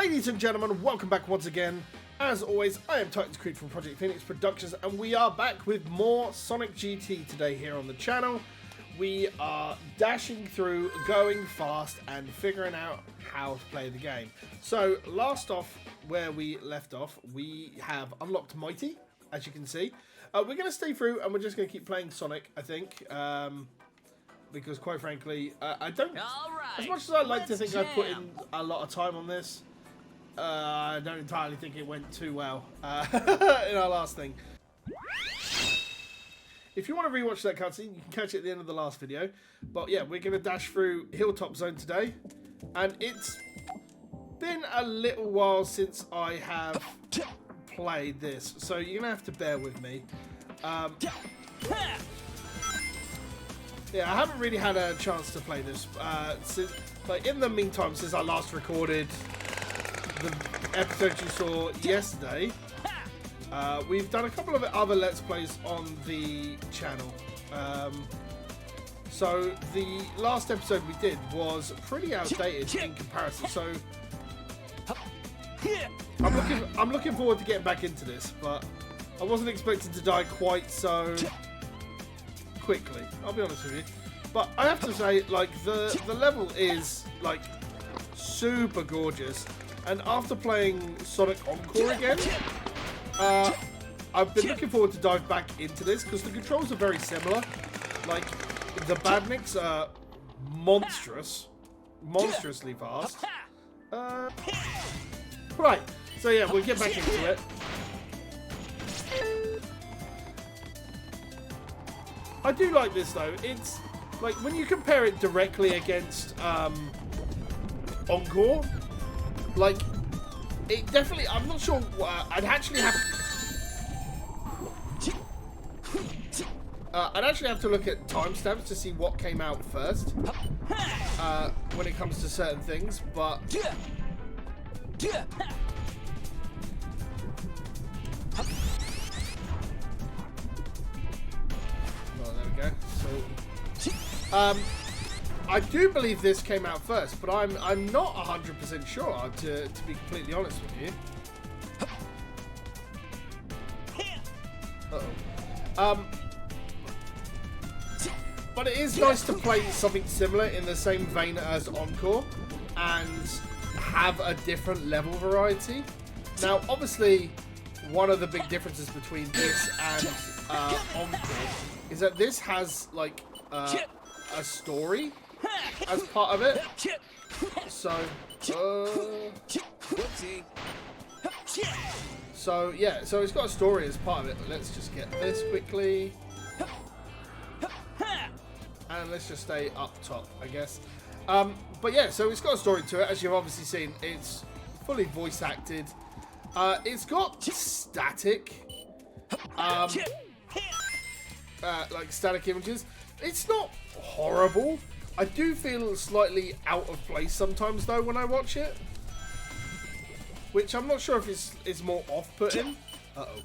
Ladies and gentlemen, welcome back once again. As always, I am Titans Creed from Project Phoenix Productions, and we are back with more Sonic GT today here on the channel. We are dashing through, going fast, and figuring out how to play the game. So, last off, where we left off, we have unlocked Mighty, as you can see. We're going to stay through, and we're just going to keep playing Sonic, I think. Because, quite frankly, I don't... As much as I like to think I put in a lot of time on this, I don't entirely think it went too well in our last thing. If you want to rewatch that cutscene, you can catch it at the end of the last video. But yeah, we're going to dash through Hilltop Zone today. And it's been a little while since I have played this. So you're going to have to bear with me. Yeah, I haven't really had a chance to play this. Since, like, in the meantime, since I last recorded the episode you saw yesterday, we've done a couple of other Let's Plays on the channel. So the last episode we did was pretty outdated in comparison. So I'm looking forward to getting back into this, but I wasn't expecting to die quite so quickly, I'll be honest with you. But I have to say, like, the level is, like, super gorgeous. And after playing Sonic Encore again, I've been looking forward to dive back into this because the controls are very similar. Like, the badniks are monstrously fast. Right, so yeah, we'll get back into it. I do like this though. It's like when you compare it directly against Encore, like it definitely. I'm not sure. I'd actually have to look at timestamps to see what came out first when it comes to certain things. But so, I do believe this came out first, but I'm not 100% sure, to be completely honest with you. Uh-oh. But it is nice to play something similar in the same vein as Encore and have a different level variety. Now, obviously, one of the big differences between this and Encore is that this has, like, a story as part of it. So yeah, so it's got a story as part of it. Let's just get this quickly. And let's just stay up top, I guess. But yeah, so it's got a story to it, as you've obviously seen. It's fully voice acted. It's got static. Like static images. It's not horrible. I do feel slightly out of place sometimes though when I watch it, which I'm not sure if it's more off-putting. Uh-oh.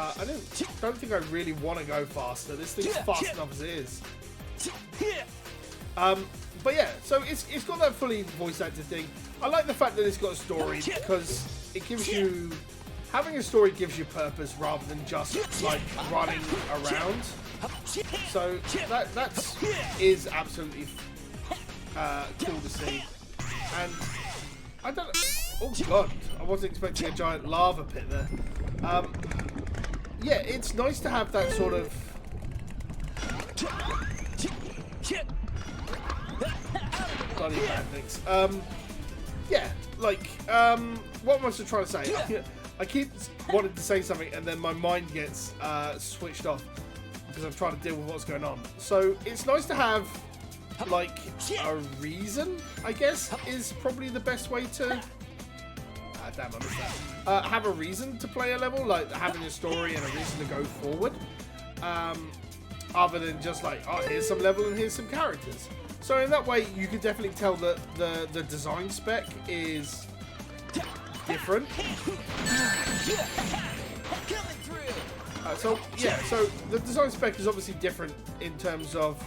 I don't think I really want to go faster. This thing's fast enough as it is. But yeah, so it's got that fully voice acted thing. I like the fact that it's got a story because it gives you... Having a story gives you purpose rather than just, like, running around. So that is absolutely cool to see. And I don't... Oh god, I wasn't expecting a giant lava pit there. Yeah, it's nice to have that sort of... Bloody bad things. Yeah, like, what was I trying to say? I keep wanting to say something and then my mind gets switched off because I'm trying to deal with what's going on. So it's nice to have, like, a reason, I guess, is probably the best way to... damn, I missed that. Have a reason to play a level, like having a story and a reason to go forward. Other than just like, oh, here's some level and here's some characters. So in that way, you can definitely tell that the design spec is different. So yeah, so the design spec is obviously different in terms of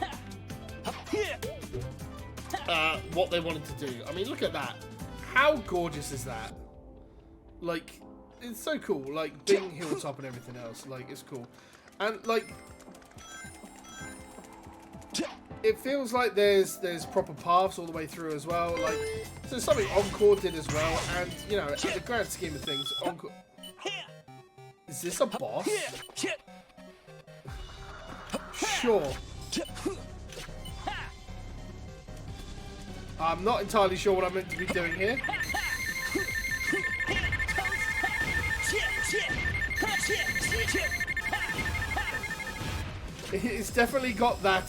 what they wanted to do. I mean, look at that. How gorgeous is that? Like, it's so cool. Like, being hilltop and everything else. Like, it's cool. And, like, it feels like there's proper paths all the way through as well. Like, so something Encore did as well. And, you know, in the grand scheme of things, Encore... Is this a boss? Sure. I'm not entirely sure what I'm meant to be doing here. It's definitely got that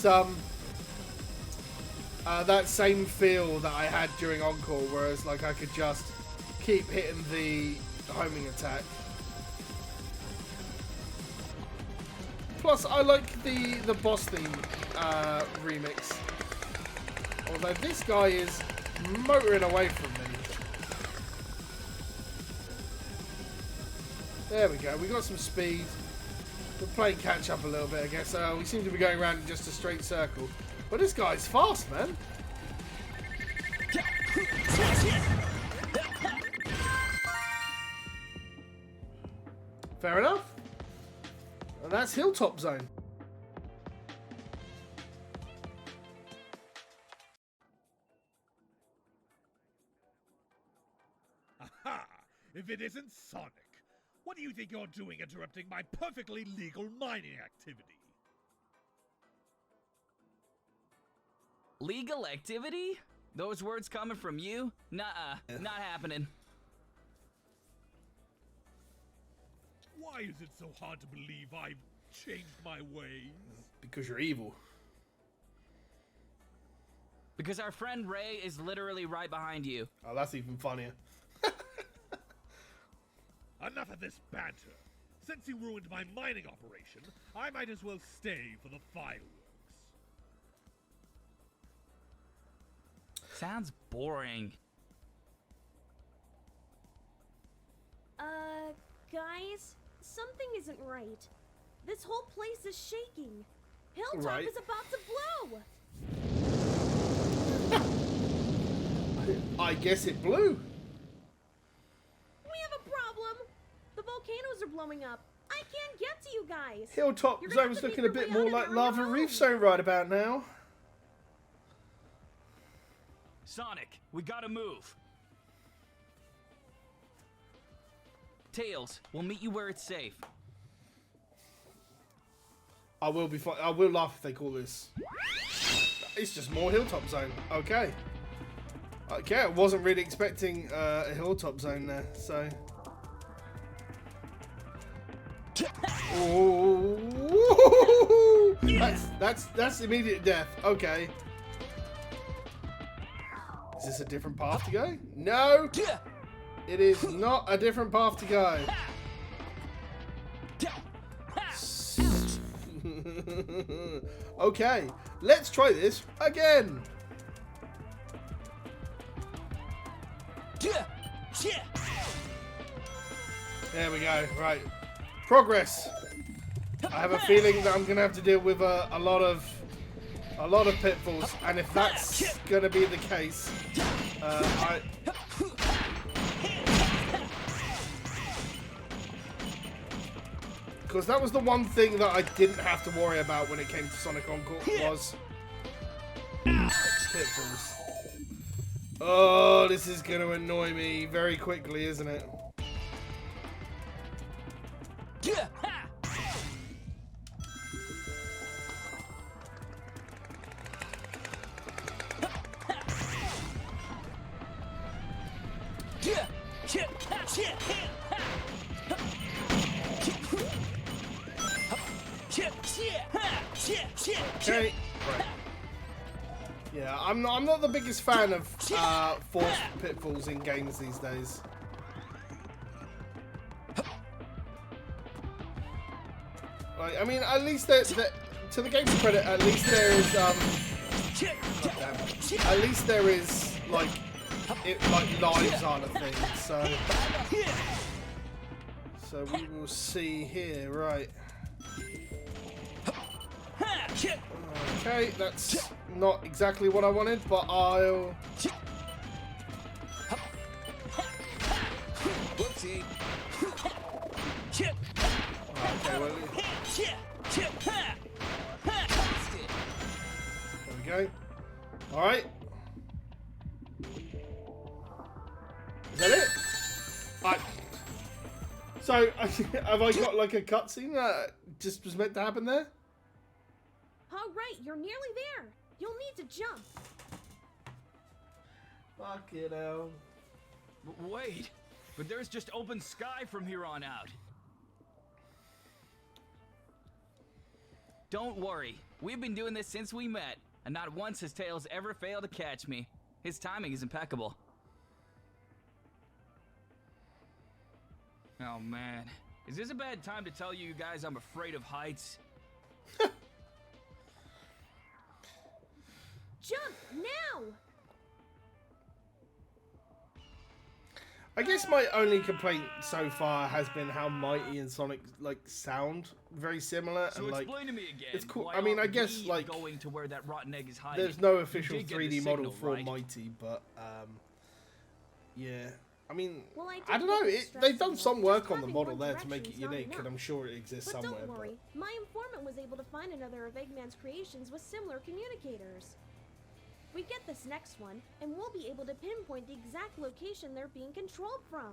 that same feel that I had during Encore, whereas like I could just keep hitting the homing attack. Plus, I like the boss theme remix. Although this guy is motoring away from me. There we go. We got some speed. We're playing catch up a little bit, I guess. We seem to be going around in just a straight circle. But this guy's fast, man. Fair enough. And that's Hilltop Zone. Aha! If it isn't Sonic, what do you think you're doing interrupting my perfectly legal mining activity? Legal activity? Those words coming from you? Nuh-uh, not happening. Why is it so hard to believe I've changed my ways? Because you're evil. Because our friend Ray is literally right behind you. Oh, that's even funnier. Enough of this banter. Since you ruined my mining operation, I might as well stay for the fireworks. Sounds boring. Guys, something isn't right. This whole place is shaking. Hilltop Right. is about to blow. I guess it blew. We have a problem. The volcanoes are blowing up. I can't get to you guys. Hilltop You're gonna have Zone's to looking make a your bit way more out of like there on Lava your Reef own. Zone right about now. Sonic, we gotta move. Tails, we'll meet you where it's safe. I will be fine. I will laugh if they call this. It's just more Hilltop Zone. Okay. Okay, I wasn't really expecting a Hilltop Zone there, so. Ooh. That's immediate death. Okay. Is this a different path to go? No. It is not a different path to go. Okay, let's try this again. There we go. Right, progress. I have a feeling that I'm gonna have to deal with a lot of pitfalls, and if that's gonna be the case, because that was the one thing that I didn't have to worry about when it came to Sonic Encore was pitfalls. Oh, this is going to annoy me very quickly, isn't it? Okay. Right. Yeah, I'm not the biggest fan of forced pitfalls in games these days. Right, I mean, at least to the game's credit, at least there is at least there is like lives aren't a thing. So we will see here, right? Okay, that's not exactly what I wanted, but I'll... Whoopsie. Okay, well, there we go. Alright. Is that it? So, have I got like a cutscene that just was meant to happen there? All right, you're nearly there. You'll need to jump. Fuck it out. Wait, but there's just open sky from here on out. Don't worry, we've been doing this since we met, and not once has Tails ever failed to catch me. His timing is impeccable. Oh man, is this a bad time to tell you guys I'm afraid of heights? Jump now! I guess my only complaint so far has been how Mighty and Sonic like sound very similar, So and like explain to me again. it's cool. Why I mean, I aren't guess we like going to where that rotten egg is hiding. there's no You official did get the 3D model signal, for right? Mighty, but yeah. I mean, Well, I don't know. They've done some work on the model there to direction's make it not unique, enough. and I'm sure it exists But somewhere. don't worry, my informant was able to find another of Eggman's creations with similar communicators. We get this next one, and we'll be able to pinpoint the exact location they're being controlled from.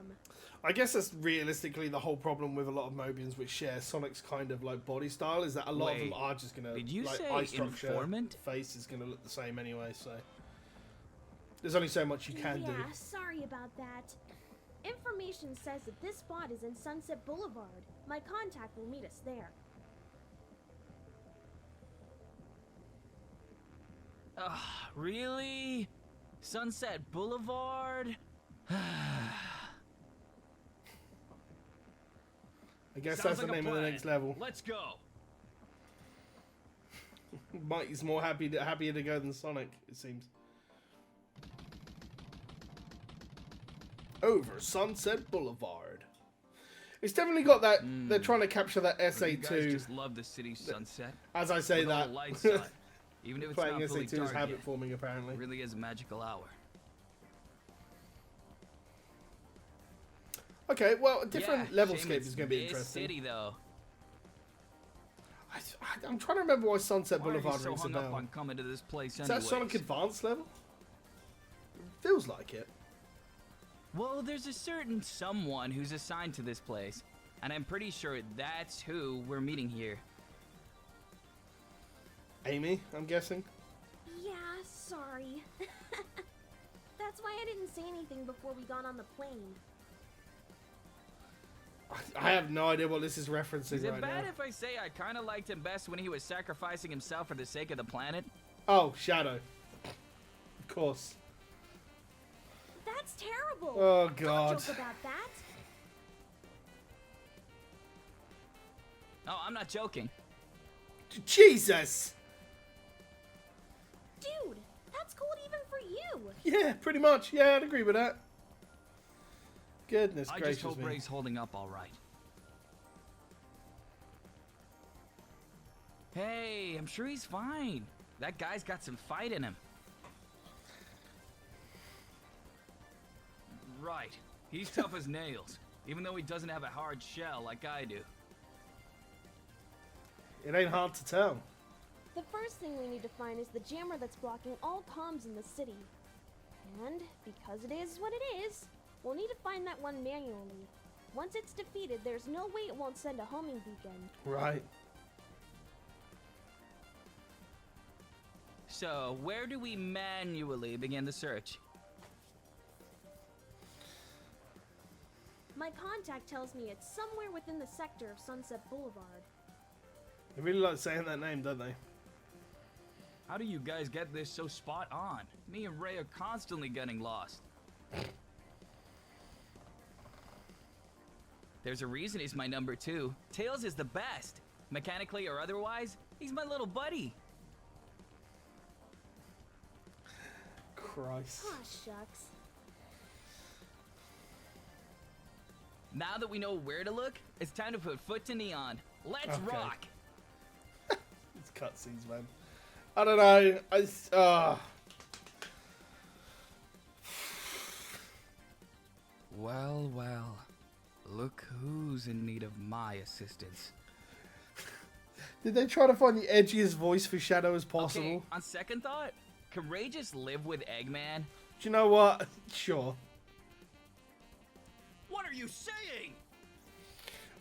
I guess that's realistically the whole problem with a lot of Mobians which share Sonic's kind of like body style, is that a lot of them Wait, are just gonna did you like say eye structure, informant? face is gonna look the same anyway. So there's only so much you can do. Yeah, sorry about that. Information says that this spot is in Sunset Boulevard. My contact will meet us there. Ugh, really? Sunset Boulevard? I guess Sounds that's the like a name of the plan. next level. Let's go. Mighty's more happier to go than Sonic, it seems. Over Sunset Boulevard. It's definitely got that. They're trying to capture that You guys SA2. just love the city's sunset. As I say with all that, the lights on. Even if it's playing not fully SA2 is dark habit yet, forming apparently. it really is a magical hour. Okay, well, a different Yeah, level shame scape it's is going to be this interesting. city, though. I'm trying to remember why Sunset Why are you Boulevard so rings a hung up bell. on coming to this place Is that anyways? Sonic Advanced level? Feels like it. Well, there's a certain someone who's assigned to this place, and I'm pretty sure that's who we're meeting here. Amy, I'm guessing. Yeah, sorry. That's why I didn't say anything before we got on the plane. I have no idea what this is referencing Is it right bad now. if I say I kind of liked him best when he was sacrificing himself for the sake of the planet? Oh, Shadow. Of course. That's terrible. Oh, God. Don't joke about that. Oh, I'm not joking. Jesus! Dude, that's cold even for you. Yeah, pretty much. Yeah, I'd agree with that. Goodness I gracious just hope me. Ray's holding up all right. Hey, I'm sure he's fine. That guy's got some fight in him. Right. He's tough as nails, even though he doesn't have a hard shell like I do. It ain't hard to tell. The first thing we need to find is the jammer that's blocking all comms in the city. And because it is what it is, we'll need to find that one manually. Once it's defeated, there's no way it won't send a homing beacon. Right. So, where do we manually begin the search? My contact tells me it's somewhere within the sector of Sunset Boulevard. They really like saying that name, don't they? How do you guys get this so spot on? Me and Ray are constantly getting lost. There's a reason he's my number 2. Tails is the best. Mechanically or otherwise, he's my little buddy. Christ. Aw, shucks. Now that we know where to look, it's time to put foot to neon. Let's Okay. rock! It's cutscenes, man. I don't know. Well, well. Look who's in need of my assistance. Did they try to find the edgiest voice for Shadow as possible? Okay, on second thought, can Ray just live with Eggman? Do you know what? Sure. What are you saying?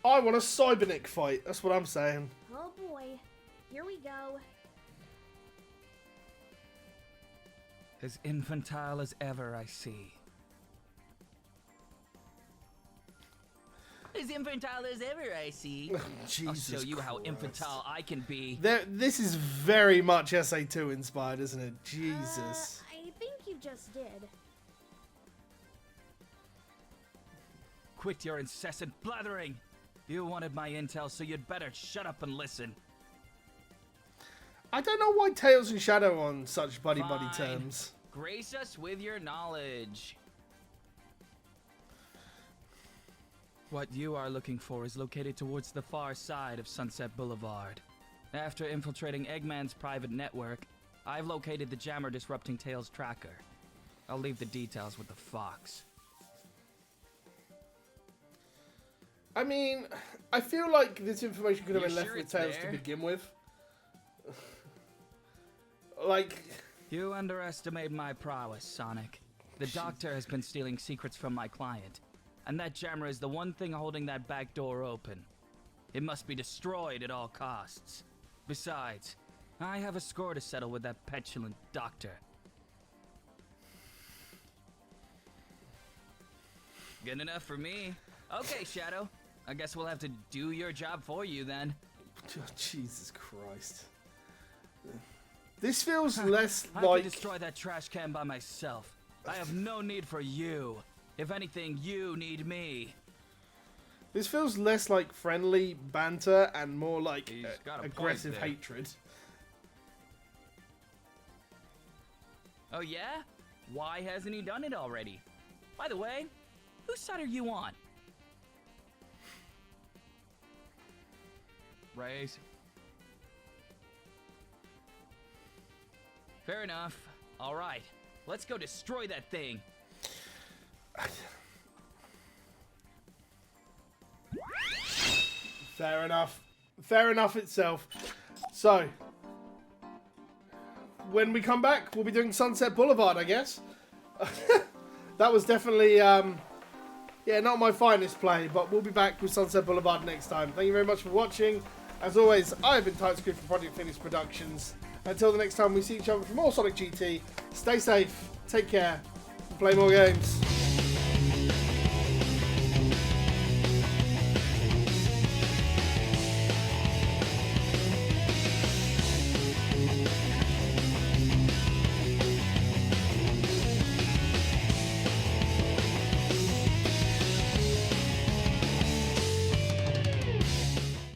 I want a Cybernick fight. That's what I'm saying. Oh boy. Here we go. As infantile as ever, I see. As infantile as ever, I see. Jesus I'll show you how Christ. infantile I can be. This is very much SA2 inspired, isn't it? Jesus. I think you just did. Quit your incessant blathering. You wanted my intel, so you'd better shut up and listen. I don't know why Tails and Shadow are on such buddy-buddy Fine. terms. Grace us with your knowledge. What you are looking for is located towards the far side of Sunset Boulevard. After infiltrating Eggman's private network, I've located the jammer disrupting Tails' tracker. I'll leave the details with the Fox. I mean, I feel like this information could have You been left sure with it's Tails there? to begin with. Like, You underestimate my prowess, Sonic. The Doctor has been stealing secrets from my client, and that jammer is the one thing holding that back door open. It must be destroyed at all costs. Besides, I have a score to settle with that petulant Doctor. Good enough for me. Okay, Shadow. I guess we'll have to do your job for you then. oh, Jesus Christ. This feels less I like... can destroy that trash can by myself. I have no need for you. If anything, you need me. This feels less like friendly banter and more like He's got a point aggressive there. hatred. Oh yeah? Why hasn't he done it already? By the way, whose side are you on? Ray's. Fair enough. All right, let's go destroy that thing. Fair enough. Fair enough itself. So, when we come back, we'll be doing Sunset Boulevard, I guess. That was definitely, yeah, not my finest play, but we'll be back with Sunset Boulevard next time. Thank you very much for watching. As always, I've been TypeScript from Project Phoenix Productions. Until the next time we see each other for more Sonic GT, stay safe, take care, and play more games.